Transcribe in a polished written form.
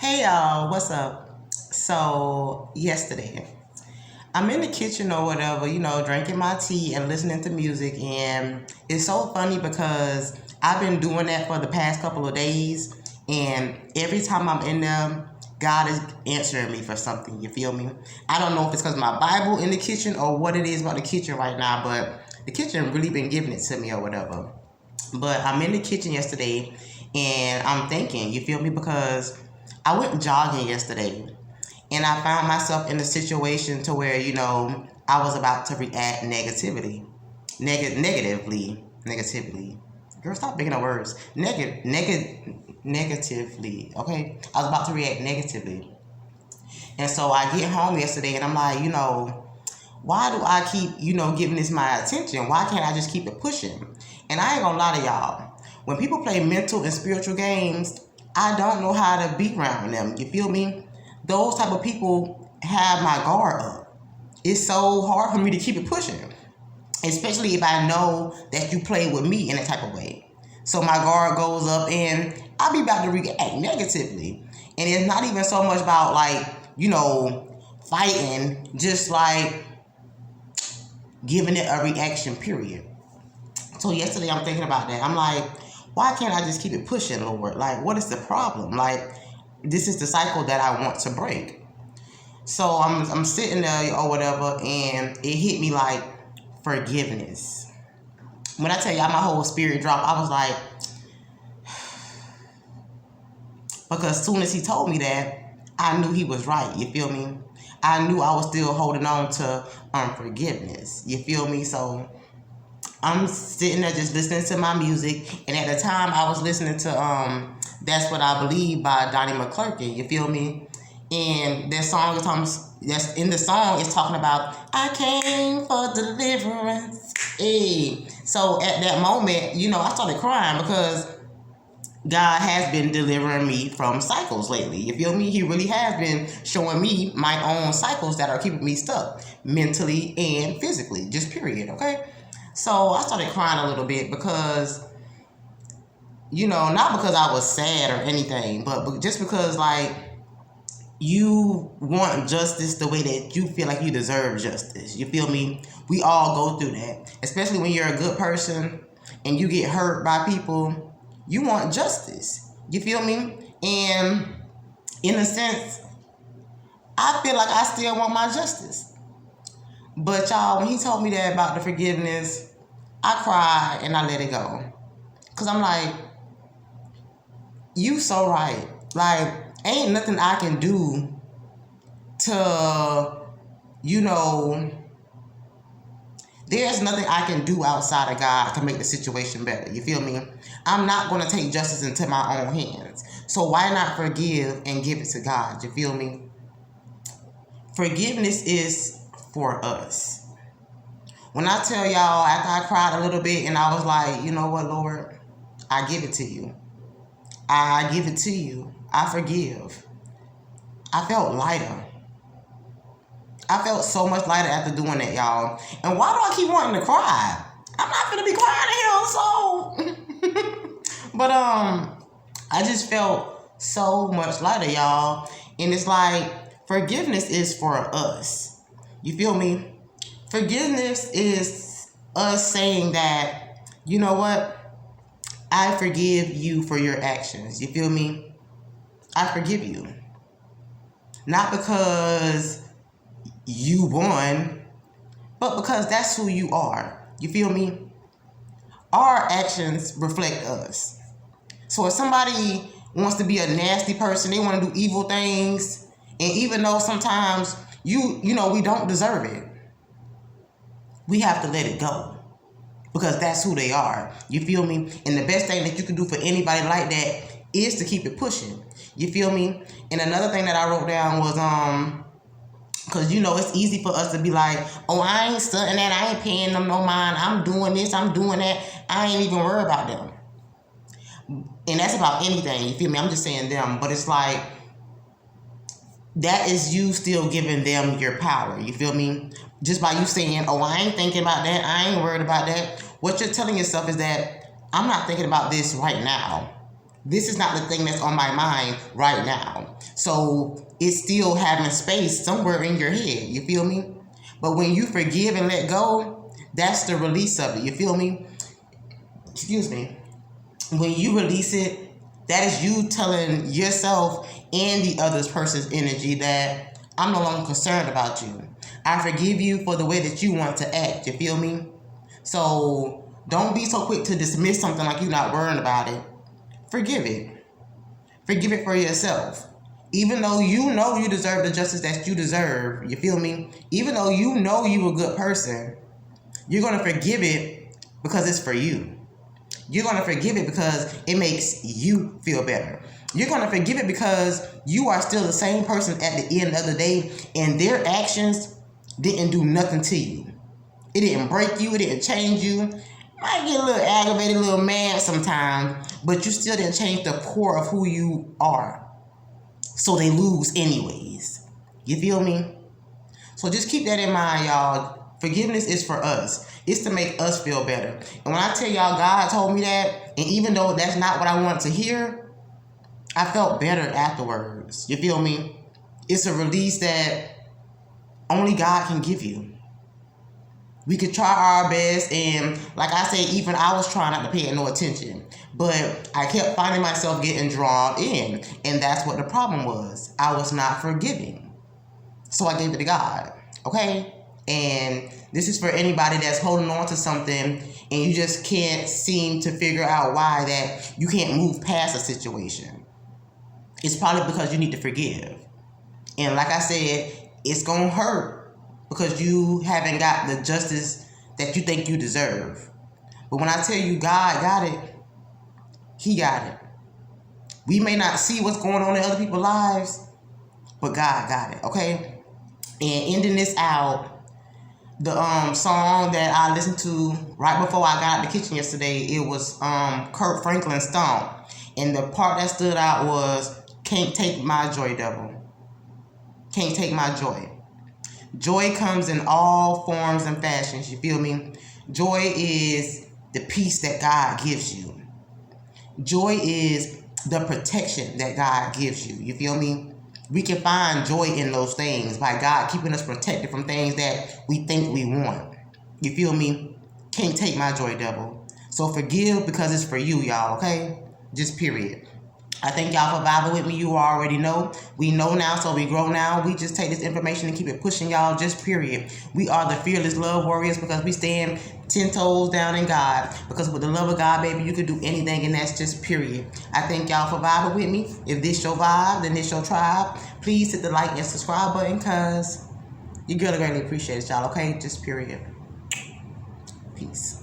Hey y'all, what's up? So, yesterday, I'm in the kitchen or whatever, drinking my tea and listening to music. And it's so funny because I've been doing that for the past couple of days. And every time I'm in there, God is answering me for something. You feel me? I don't know if it's because my Bible in the kitchen or what it is about the kitchen right now, but the kitchen really been giving it to me or whatever. But I'm in the kitchen yesterday and I'm thinking, you feel me? Because I went jogging yesterday and I found myself in a situation to where, I was about to react negatively. Girl, stop making up words. Negatively, okay? I was about to react negatively. And so I get home yesterday and I'm like, why do I keep, giving this my attention? Why can't I just keep it pushing? And I ain't gonna lie to y'all. When people play mental and spiritual games, I don't know how to be around them. You feel me? Those type of people have my guard up. It's so hard for me to keep it pushing. Especially if I know that you play with me in that type of way. So my guard goes up and I be about to react negatively. And it's not even so much about like, fighting, just like giving it a reaction period. So yesterday I'm thinking about that. I'm like, why can't I just keep it pushing, Lord? Like, what is the problem? Like, this is the cycle that I want to break. So I'm sitting there or whatever, and it hit me like forgiveness. When I tell y'all my whole spirit dropped, I was like, because as soon as he told me that, I knew he was right. You feel me? I knew I was still holding on to unforgiveness. You feel me? So I'm sitting there just listening to my music, and at the time I was listening to "That's What I Believe" by Donnie McClurkin. You feel me? And that song is talking. That's in the song is talking about I came for deliverance. Hey, so at that moment, I started crying because God has been delivering me from cycles lately. You feel me? He really has been showing me my own cycles that are keeping me stuck mentally and physically, just period. Okay. So I started crying a little bit because, not because I was sad or anything, but just because, like, you want justice the way that you feel like you deserve justice. You feel me? We all go through that, especially when you're a good person and you get hurt by people. You want justice. You feel me? And in a sense, I feel like I still want my justice. But y'all, when he told me that about the forgiveness, I cried and I let it go. Cause I'm like, you so right. Like, ain't nothing I can do to, you know, there's nothing I can do outside of God to make the situation better. You feel me? I'm not going to take justice into my own hands. So why not forgive and give it to God? You feel me? Forgiveness is for us. When I tell y'all, after I cried a little bit and I was like, you know what, Lord? I give it to you. I give it to you. I forgive. I felt lighter. I felt so much lighter after doing that, y'all. And why do I keep wanting to cry? I'm not gonna be crying here, so. But I just felt so much lighter, y'all. And it's like forgiveness is for us. You feel me? Forgiveness is us saying that, you know what? I forgive you for your actions. You feel me? I forgive you. Not because you won, but because that's who you are. You feel me? Our actions reflect us. So if somebody wants to be a nasty person, they want to do evil things, and even though sometimes we don't deserve it, we have to let it go. Because that's who they are. You feel me? And the best thing that you can do for anybody like that is to keep it pushing. You feel me? And another thing that I wrote down was because it's easy for us to be like, oh, I ain't studying that, I ain't paying them no mind, I'm doing this, I'm doing that, I ain't even worried about them. And that's about anything, you feel me? I'm just saying them, but it's like that is you still giving them your power, you feel me? Just by you saying, oh, I ain't thinking about that, I ain't worried about that, what you're telling yourself is that I'm not thinking about this right now. This is not the thing that's on my mind right now. So it's still having space somewhere in your head. You feel me? But when you forgive and let go, that's the release of it. You feel me? Excuse me. When you release it, that is you telling yourself and the other person's energy that I'm no longer concerned about you. I forgive you for the way that you want to act. You feel me? So don't be so quick to dismiss something like you're not worrying about it. Forgive it. Forgive it for yourself. Even though you know you deserve the justice that you deserve, you feel me? Even though you know you're a good person, you're going to forgive it because it's for you. You're going to forgive it because it makes you feel better. You're going to forgive it because you are still the same person at the end of the day, and their actions didn't do nothing to you. It didn't break you. It didn't change you. Might get a little aggravated, a little mad sometimes, but you still didn't change the core of who you are. So they lose anyways. You feel me? So just keep that in mind, y'all. Forgiveness is for us. It's to make us feel better. And when I tell y'all God told me that, and even though that's not what I want to hear, I felt better afterwards. You feel me? It's a release that only God can give you. We could try our best, and like I said, even I was trying not to pay no attention. But I kept finding myself getting drawn in, and that's what the problem was. I was not forgiving. So I gave it to God, okay? And this is for anybody that's holding on to something and you just can't seem to figure out why that you can't move past a situation. It's probably because you need to forgive. And like I said, it's going to hurt because you haven't got the justice that you think you deserve. But when I tell you God got it, He got it. We may not see what's going on in other people's lives, but God got it, okay? And ending this out, the song that I listened to right before I got out the kitchen yesterday, it was Kirk Franklin's Stomp. And the part that stood out was, can't take my joy, devil. Can't take my joy. Joy comes in all forms and fashions, you feel me? Joy is the peace that God gives you. Joy is the protection that God gives you, you feel me? We can find joy in those things by God keeping us protected from things that we think we want. You feel me? Can't take my joy, devil. So forgive because it's for you, y'all, okay? Just period. I thank y'all for vibing with me. You already know. We know now, so we grow now. We just take this information and keep it pushing, y'all, just period. We are the fearless love warriors because we stand 10 toes down in God. Because with the love of God, baby, you can do anything, and that's just period. I thank y'all for vibing with me. If this your vibe, then this your tribe. Please hit the like and subscribe button because your girl greatly appreciates y'all, okay? Just period. Peace.